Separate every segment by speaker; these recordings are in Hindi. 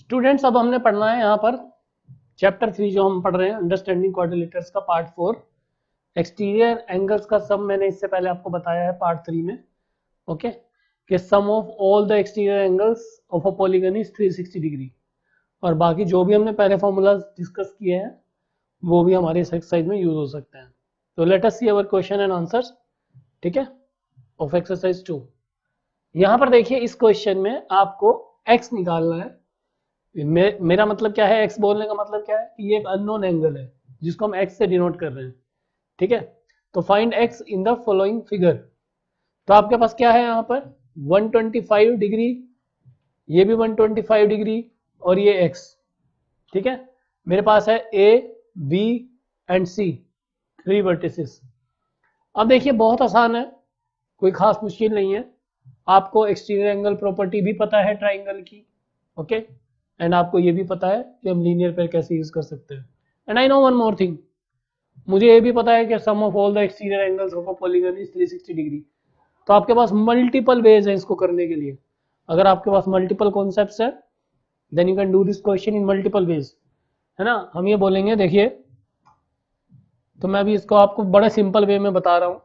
Speaker 1: स्टूडेंट्स अब हमने पढ़ना है यहाँ पर चैप्टर 3 जो हम पढ़ रहे हैं अंडरस्टैंडिंग क्वाड्रिलेटरल्स का पार्ट 4 एक्सटीरियर एंगल्स का सम मैंने इससे पहले आपको बताया है पार्ट 3 में। ओके कि sum of all the exterior angles of a polygon is 360 degree, और बाकी जो भी हमने पहले फॉर्मूलाज डिस्कस किए हैं वो भी हमारे इस एक्सरसाइज में यूज हो सकते हैं। तो let us see our question and answers, ठीक है, ऑफ एक्सरसाइज 2। यहाँ पर देखिए इस क्वेश्चन में आपको x निकालना है। मेरा मतलब क्या है, x बोलने का मतलब क्या है कि ये एक अननोन एंगल है जिसको हम x से डिनोट कर रहे हैं, ठीक है। तो find x in the following figure. तो आपके पास क्या है यहाँ पर 125 डिग्री, ये भी 125 डिग्री और ये x, ठीक है। मेरे पास है a b and c, 3 vertices. अब देखिए बहुत आसान है, कोई खास मुश्किल नहीं है। आपको एक्सटीरियर एंगल प्रॉपर्टी भी पता है ट्राइंगल की, ओके, एंड आपको ये भी पता है कि हम लीनियर पेयर कैसे यूज कर सकते हैं। And I know one more thing, मुझे ये भी पता है कि sum of all the exterior angles of a polygon is 360 degree. तो आपके पास मल्टीपल वेज है इसको करने के लिए। अगर आपके पास मल्टीपल कॉन्सेप्ट्स है then you can do this question in multiple ways, है ना। हम ये बोलेंगे, देखिए, तो मैं भी इसको आपको बड़े सिंपल वे में बता रहा हूं।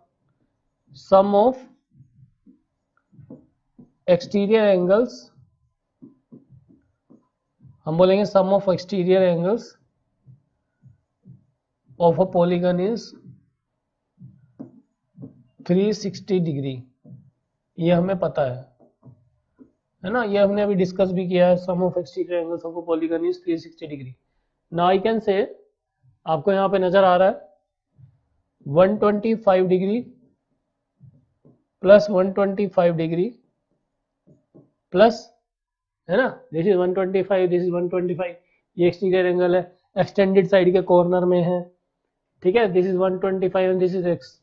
Speaker 1: सम ऑफ एक्सटीरियर एंगल्स, हम बोलेंगे sum of exterior angles of a polygon is 360 degree. ये हमें पता है ना, ये हमने अभी डिस्कस भी किया है। Sum of exterior angles of a polygon is 360 degree. Now I can say, आपको यहाँ पे नजर आ रहा है 125 डिग्री प्लस 125 डिग्री प्लस, है ना, दिस इज 125, दिस इज 125, ये एक्सटीरियर एंगल है, एक्सटेंडेड साइड के कॉर्नर में है, ठीक है। This is 125 and this is x,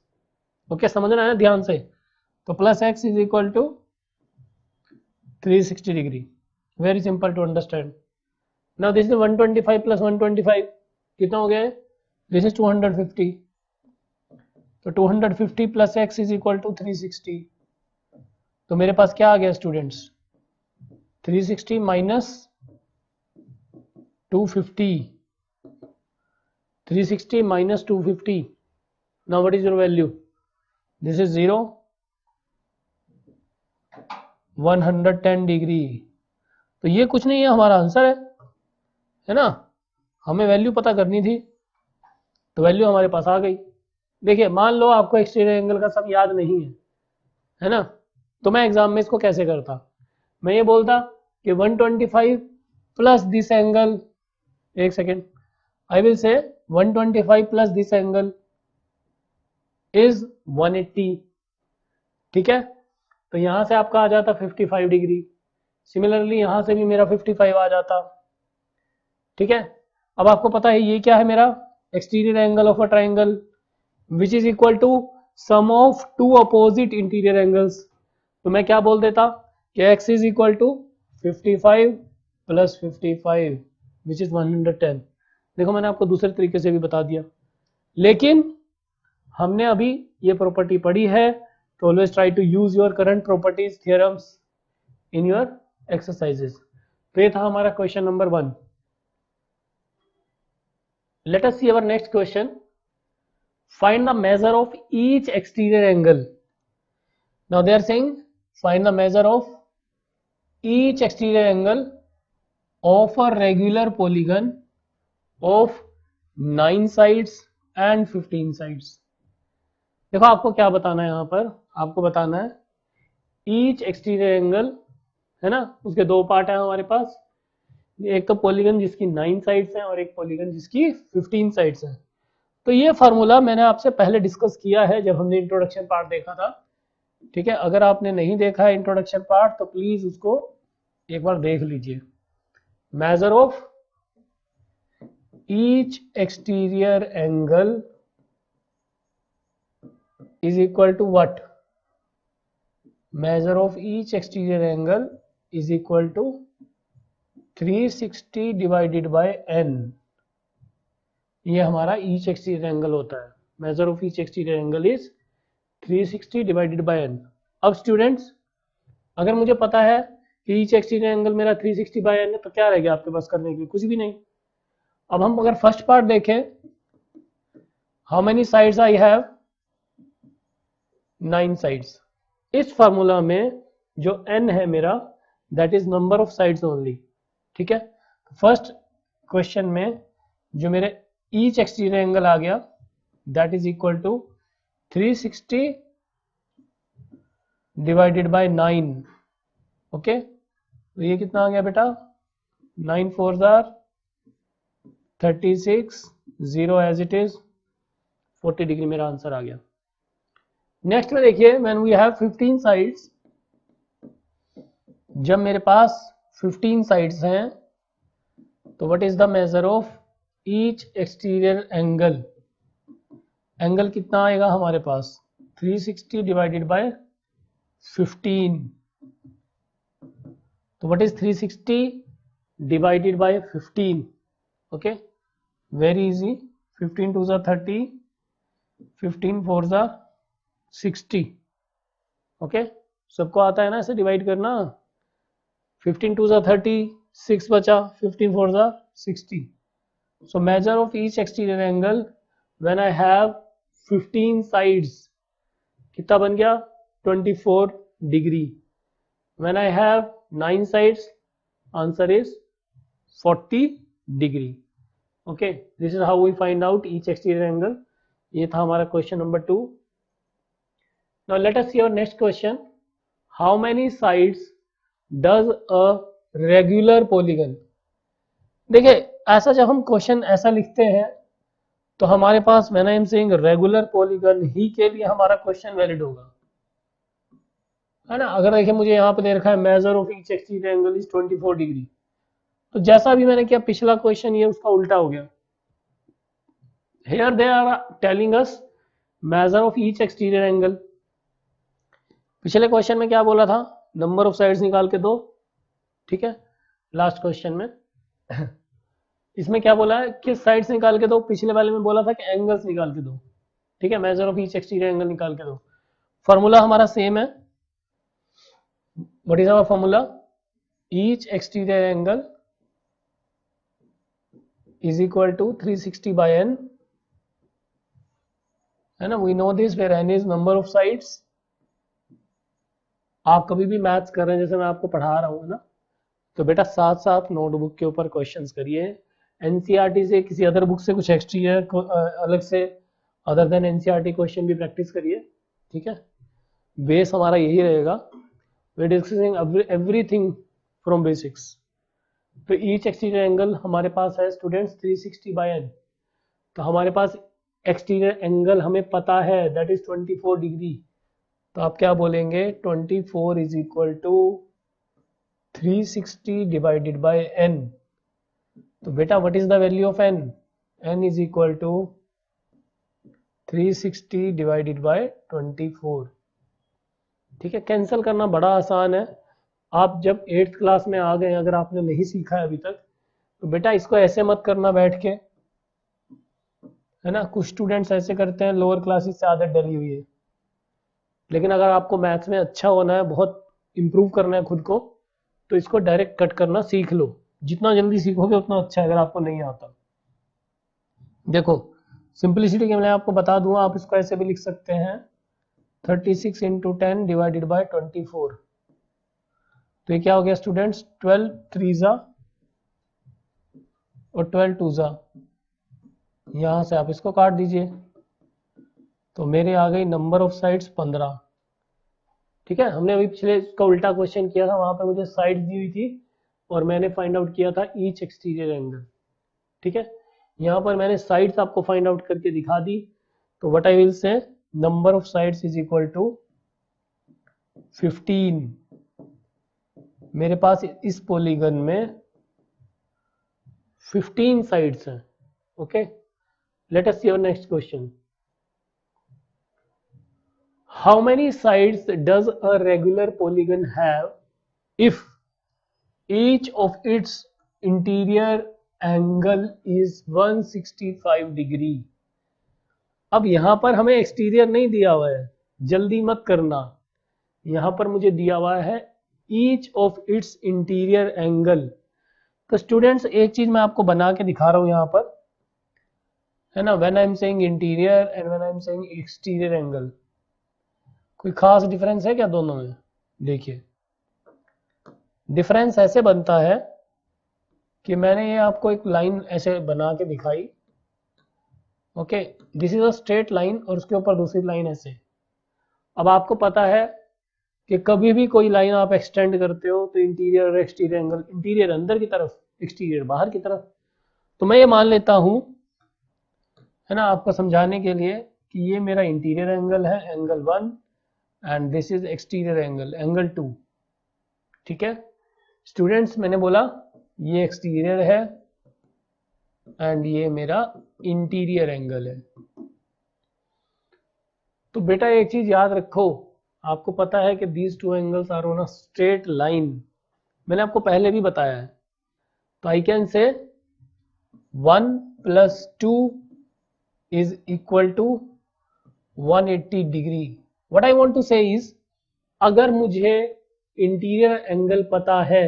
Speaker 1: okay, समझ रहे हैं ध्यान से। तो plus x is equal to 360 degree, very simple to understand. Now this is 125 plus 125 कितना हो गया, दिस इज 250। तो 250 plus x is equal to 360। तो मेरे पास क्या आ गया students, 360 minus 250, 360 minus 250. Now what is your value? This is 0, 110 degree. तो ये कुछ नहीं है, हमारा आंसर है ना। हमें वैल्यू पता करनी थी तो वैल्यू हमारे पास आ गई। देखिए मान लो आपको एक्सटीरियर एंगल का सब याद नहीं है ना, तो मैं एग्जाम में इसको कैसे करता, मैं ये बोलता कि 125 प्लस दिस एंगल, एक second, I will say 125 plus this angle is 180, ठीक है। तो यहां से आपका आ जाता 55 डिग्री, सिमिलरली यहां से भी मेरा 55 आ जाता, ठीक है। अब आपको पता है ये क्या है, मेरा exterior angle of a triangle which is equal to sum of two opposite interior angles. तो मैं क्या बोल देता कि x is equal to 55 plus 55 which is 110। देखो मैंने आपको दूसरे तरीके से भी बता दिया, लेकिन हमने अभी ये प्रॉपर्टी पढ़ी है, तो always try to use your current properties theorems in your exercises. तो ये था हमारा question number 1। Let us see our next question, find the measure of each exterior angle. Now they are saying find the measure of each exterior angle of a regular polygon of 9 sides and 15 sides. देखो आपको क्या बताना है, यहाँ पर आपको बताना है ईच एक्सटीरियर एंगल, है ना, उसके दो पार्ट है हमारे पास, एक तो पॉलीगन जिसकी 9 साइड्स हैं और एक पॉलीगन जिसकी 15 साइड्स हैं। तो ये फार्मूला मैंने आपसे पहले डिस्कस किया है जब हमने इंट्रोडक्शन पार्ट देखा था, ठीक है। अगर आपने नहीं देखा है इंट्रोडक्शन पार्ट तो प्लीज उसको एक बार देख लीजिए। Measure of each exterior angle is equal to what? Measure of each exterior angle is equal to 360 divided by n। ये हमारा each exterior angle होता है। Measure of each exterior angle is 360 divided by n। अब स्टूडेंट्स, अगर मुझे पता है ईच एक्सटीरियर एंगल मेरा 360 बाय n है, तो क्या रह गया आपके पास करने के लिए? कुछ भी नहीं। अब हम अगर फर्स्ट पार्ट देखें, how many sides I have? 9 sides. इस फार्मूला में जो n है मेरा, that is number of sides only. ठीक है, फर्स्ट क्वेश्चन में जो मेरे ईच एक्सटीरियर एंगल आ गया, that is equal to 360 divided by 9। Okay, तो ये कितना आ गया बेटा? 9 4 are 36, 0 as it is, 40 degree मेरा आंसर आ गया। नेक्स्ट में देखिए, व्हेन वी हैव 15 साइड्स, जब मेरे पास 15 साइड्स हैं, तो what is the measure of each exterior angle? Angle कितना आएगा हमारे पास? 360 डिवाइडेड बाय 15। तो what is 360 divided bye 15? Okay, very easy. 15 2 जा 30, 15 4 जा 60। ओके, सबको आता है ना ऐसे डिवाइड करना? 15 2 जा 30, 6 बचा, 15 4 जा 60। So measure of each exterior angle when I have 15 sides, कितना बन गया? 24 degree. When I have 9 sides, answer is 40 degree. Okay, this is how we find out each exterior angle. ये था हमारा question number 2। Now let us see our next question. How many sides does a regular polygon? देखिए, ऐसा जब हम क्वेश्चन ऐसा लिखते हैं, तो हमारे पास when I am saying regular polygon ही के लिए हमारा क्वेश्चन वैलिड होगा, है ना? अगर देखिए मुझे यहाँ पे दे रखा है measure of each exterior angle is 24 degree, तो जैसा भी मैंने किया पिछला क्वेश्चन, ये उसका उल्टा हो गया। Here they are telling us measure of each exterior angle. पिछले क्वेश्चन में क्या बोला था? नंबर ऑफ साइड्स निकाल के दो। ठीक है, लास्ट क्वेश्चन में इसमें क्या बोला है? किस साइड्स निकाल के दो? पिछले वाले में बोला था कि एंगल्स निकाल के दो। ठीक है, measure of each exterior angle निकाल के दो। फॉर्मूला हमारा सेम है। What is our formula? Each exterior angle is equal to 360 by n, है ना? We know this where n is number of sides. आप कभी भी मैथ्स कर रहे हैं, जैसे मैं आपको पढ़ा रहा हूँ ना, तो बेटा साथ साथ नोटबुक के ऊपर क्वेश्चंस करिए। एनसीईआरटी से, किसी अदर बुक से कुछ एक्सटीरियर अलग से अदर देन एनसीईआरटी क्वेश्चन भी प्रैक्टिस करिए। ठीक है, बेस हमारा यही रहेगा। We discussing everything from basics. तो ईच एक्सटीरियर एंगल हमारे पास है स्टूडेंट्स 360 बाय n। तो हमारे पास एक्सटीरियर एंगल हमें पता है, दैट इज 24 डिग्री। तो आप क्या बोलेंगे? 24 is equal to 360 divided by n। तो बेटा what is the value of n? n is equal to 360 divided by 24। ठीक है, कैंसिल करना बड़ा आसान है। आप जब 8th क्लास में आ गए, अगर आपने नहीं सीखा है अभी तक, तो बेटा इसको ऐसे मत करना बैठ के, है ना? कुछ स्टूडेंट्स ऐसे करते हैं, लोअर क्लासेस से आदत डली हुई है। लेकिन अगर आपको मैथ्स में अच्छा होना है, बहुत इंप्रूव करना है खुद को, तो इसको डायरेक्ट कट करना सीख लो। जितना जल्दी सीखोगे उतना अच्छा है। अगर आपको नहीं आता, देखो सिंपलिसिटी के लिए आपको बता दूंगा, आप इसको ऐसे भी लिख सकते हैं 36 इंटू 10 डिवाइडेड बाय 24। तो ये क्या हो गया स्टूडेंट्स? 12 3 और 12 2। यहां से आप इसको काट दीजिए, तो मेरे आ गई नंबर ऑफ साइड्स 15। ठीक है, हमने अभी पिछले इसका उल्टा क्वेश्चन किया था, वहां पे मुझे साइड दी हुई थी और मैंने फाइंड आउट किया था ईच एक्सटीरियर एंगल। ठीक है, यहाँ पर मैंने साइड्स आपको फाइंड आउट करके दिखा दी। तो what I will say, number of sides is equal to 15। मेरे पास इस पॉलीगन में 15 साइड्स हैं। Okay, let us see our next question. How many sides does a regular polygon have if each of its interior angle is 165 degree? अब यहां पर हमें एक्सटीरियर नहीं दिया हुआ है, जल्दी मत करना। यहां पर मुझे दिया हुआ है each of its interior angle. तो स्टूडेंट्स एक चीज मैं आपको बना के दिखा रहा हूं यहाँ पर, है ना, when I am saying interior and when I am saying exterior angle, कोई खास डिफरेंस है क्या दोनों में? देखिए डिफरेंस ऐसे बनता है कि मैंने ये आपको एक लाइन ऐसे बना के दिखाई, okay, this is a straight line और उसके ऊपर दूसरी लाइन ऐसे। अब आपको पता है कि कभी भी कोई लाइन आप एक्सटेंड करते हो तो इंटीरियर और एक्सटीरियर एंगल, इंटीरियर अंदर की तरफ, एक्सटीरियर बाहर की तरफ। तो मैं ये मान लेता हूं, है ना, आपको समझाने के लिए कि ये मेरा इंटीरियर एंगल है, angle 1, and this is exterior angle, angle 2। ठीक है स्टूडेंट्स, मैंने बोला ये एक्सटीरियर है एंड ये मेरा इंटीरियर एंगल है। तो बेटा एक चीज याद रखो, आपको पता है कि these two angles are on a straight line, मैंने आपको पहले भी बताया है। तो आई कैन से 1 + 2 is equal to 180 degree. What I want to say is, अगर मुझे इंटीरियर एंगल पता है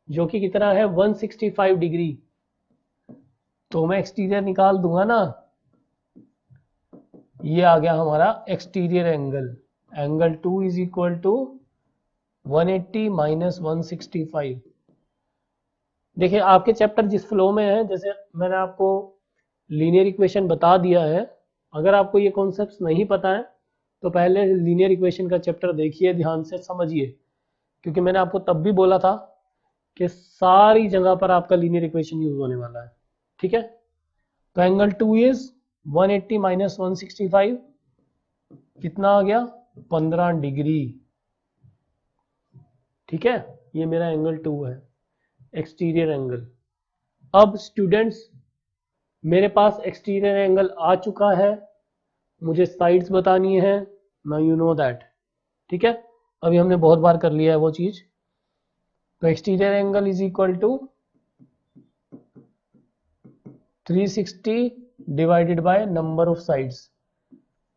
Speaker 1: जो कि कितना है 165 डिग्री, तो मैं एक्सटीरियर निकाल दूंगा ना, ये आ गया हमारा exterior angle, angle 2 is equal to 180 minus 165। देखिए आपके चैप्टर जिस फ्लो में है, जैसे मैंने आपको लीनियर इक्वेशन बता दिया है, अगर आपको ये कॉन्सेप्ट्स नहीं पता है तो पहले लीनियर इक्वेशन का चैप्टर देखिए, ध्यान से समझिए, क्योंकि मैंने आपको तब भी बोला था कि सारी जगह पर आपका लीनियर इक्वेशन यूज होने वाला है। ठीक है, तो एंगल 2 इज 180 माइनस 165, कितना आ गया 15 डिग्री। ठीक है, ये मेरा एंगल 2 है, एक्सटीरियर एंगल। अब स्टूडेंट्स मेरे पास एक्सटीरियर एंगल आ चुका है, मुझे साइड्स बतानी है, नाउ यू नो दैट। ठीक है, अभी हमने बहुत बार कर लिया है वो चीज। तो exterior angle is equal to 360 divided by number of sides.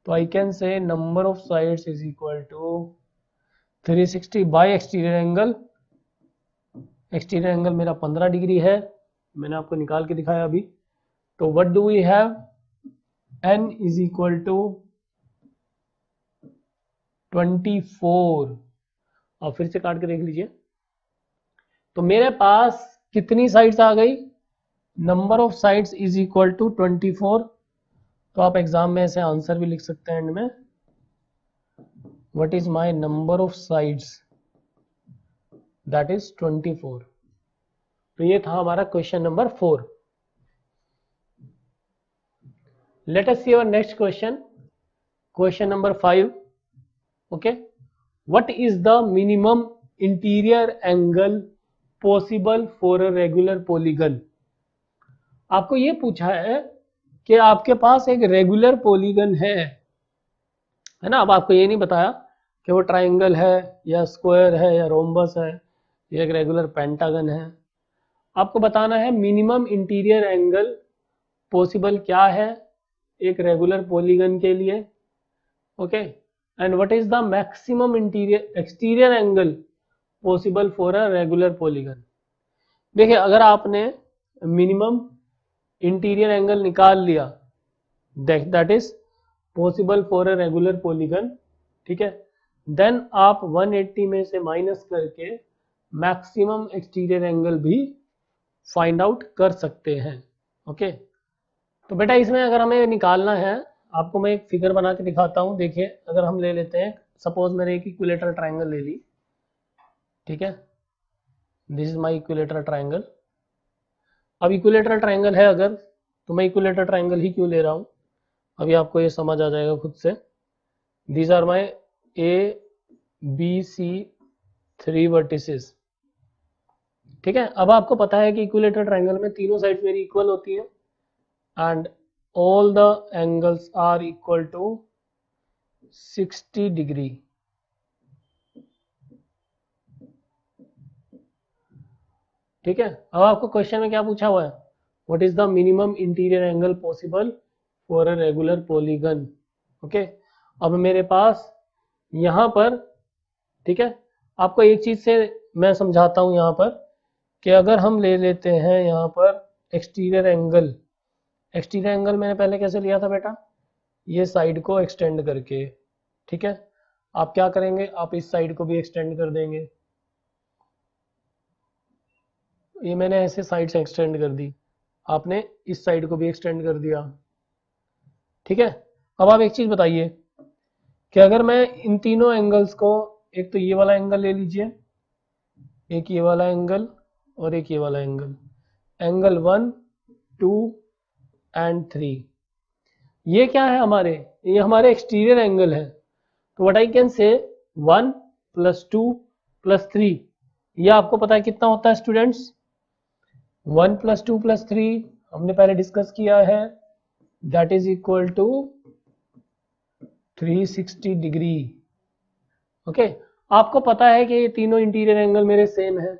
Speaker 1: तो I can say number of sides is equal to 360 by exterior angle. Exterior angle मेरा 15 डिग्री है, मैंने आपको निकाल के दिखाया अभी। तो what do we have, n is equal to 24। और फिर से काट के देख लीजिए, तो मेरे पास कितनी साइड्स आ गई, number of sides is equal to 24। तो आप एग्जाम में ऐसे आंसर भी लिख सकते हैं एंड में, what is my number of sides, that is 24। तो ये था हमारा question number 4। Let us see our next question, question number 5। Okay, what is the minimum interior angle possible for a regular polygon. आपको ये पूछा है कि आपके पास एक रेगुलर पॉलीगन है ना। अब आपको ये नहीं बताया कि वो ट्राइंगल है या स्क्वायर है या रोम्बस है या एक रेगुलर पेंटागन है। आपको बताना है मिनिमम इंटीरियर एंगल पॉसिबल क्या है एक रेगुलर पॉलीगन के लिए। Okay, and what is the maximum interior exterior angle possible for a regular polygon. देखिए अगर आपने मिनिमम इंटीरियर एंगल निकाल लिया, that is possible for a regular polygon, ठीक है, देन आप 180 में से माइनस करके मैक्सिमम एक्सटीरियर एंगल भी फाइंड आउट कर सकते हैं। ओके, तो बेटा इसमें अगर हमें निकालना है, आपको मैं एक फिगर बना के दिखाता हूं। देखिए अगर हम ले लेते हैं, सपोज मैंने एक इक्विलेटरल ट्राइंगल ले ली, ठीक है, this is my equilateral triangle. अब इक्विलेटरल ट्राइंगल है अगर, तो मैं इक्विलेटरल ट्राइंगल ही क्यों ले रहा हूं, अभी आपको ये समझ आ जाएगा खुद से। These are my A B C 3 vertices. ठीक है, अब आपको पता है कि इक्विलेटरल ट्राइंगल में तीनों साइड मेरी इक्वल होती है and all the angles are equal to 60 degree. ठीक है, अब आपको क्वेश्चन में क्या पूछा हुआ है, what is the minimum interior angle possible for a regular polygon. Okay, अब मेरे पास यहां पर, ठीक है, आपको एक चीज से मैं समझाता हूं यहाँ पर कि अगर हम ले लेते हैं यहाँ पर एक्सटीरियर एंगल मैंने पहले कैसे लिया था बेटा, ये साइड को एक्सटेंड करके, ठीक है। आप क्या करेंगे, आप इस साइड को भी एक्सटेंड कर देंगे, ये मैंने ऐसे साइड से एक्सटेंड कर दी, आपने इस साइड को भी एक्सटेंड कर दिया, ठीक है। अब आप एक चीज बताइए कि अगर मैं इन तीनों एंगल्स को, एक तो ये वाला एंगल ले लीजिए, एक ये वाला एंगल और एक ये वाला एंगल 1, 2 एंड 3, ये क्या है हमारे, ये हमारे एक्सटीरियर एंगल है। तो व्हाट आई कैन से 1 + 2 + 3, ये आपको पता है कितना होता है स्टूडेंट्स, 1 + 2 + 3 हमने पहले डिस्कस किया है, that is equal to 360 degree. Okay, आपको पता है कि ये तीनों इंटीरियर एंगल मेरे सेम है,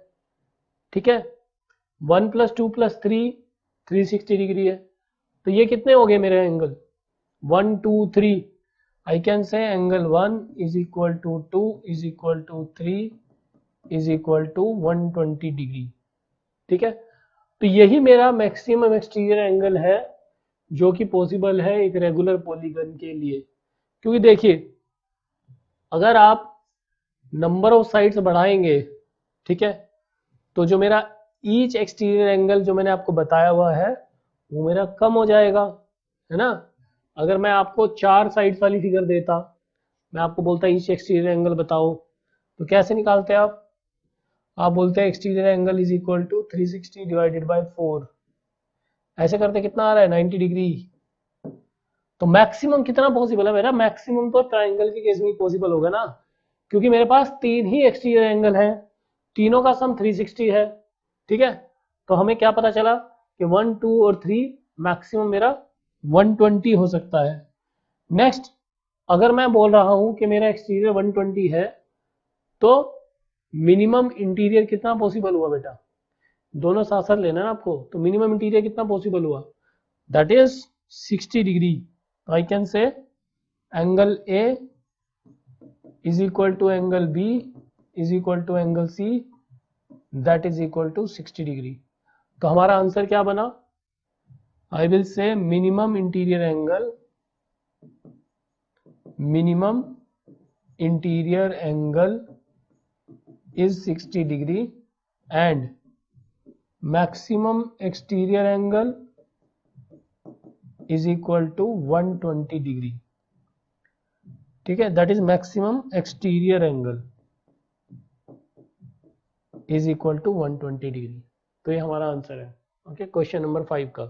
Speaker 1: ठीक है। 1 + 2 + 3 360 डिग्री है, तो ये कितने हो गए मेरे angle, 1 2 3, I can say angle 1 is equal to 2 is equal to 3 is equal to 120 degree, ठीक है। तो यही मेरा मैक्सिमम एक्सटीरियर एंगल है जो कि पॉसिबल है एक रेगुलर पॉलीगन के लिए। क्योंकि देखिए, अगर आप नंबर ऑफ साइड्स बढ़ाएंगे, ठीक है, तो जो मेरा ईच एक्सटीरियर एंगल जो मैंने आपको बताया हुआ है वो मेरा कम हो जाएगा, है ना। अगर मैं आपको 4 साइड्स वाली फिगर देता, मैं आपको बोलता ईच एक्सटीरियर एंगल बताओ, तो कैसे निकालते आप बोलते हैं exterior angle is equal to 360 divided by 4, ऐसे करते कितना आ रहा है 90 डिग्री। तो मैक्सिमम कितना पॉसिबल है मेरा, मैक्सिमम तो ट्राइंगल के केस में पॉसिबल होगा ना, क्योंकि मेरे पास 3 ही एक्सटीरियर एंगल हैं, तीनों का सम 360 है, ठीक है। तो हमें क्या पता चला कि 1 2 और 3 मैक्सिमम मेरा 120 हो सकता है। नेक्स्ट, अगर मैं बोल रहा हूं कि मेरा एक्सटीरियर 120 है, तो मिनिमम इंटीरियर कितना पॉसिबल हुआ बेटा, दोनों साथ साथ लेना है आपको। तो मिनिमम इंटीरियर कितना पॉसिबल हुआ, दैट इज 60 डिग्री। तो I can say angle A is equal to angle B is equal to angle C, that is equal to 60 degree. तो हमारा आंसर क्या बना, I will say minimum interior angle is 60 degree and maximum exterior angle is equal to 120 degree, ठीक है। that is maximum exterior angle is equal to 120 degree। तो ये हमारा आंसर है, ओके, क्वेश्चन नंबर 5 का।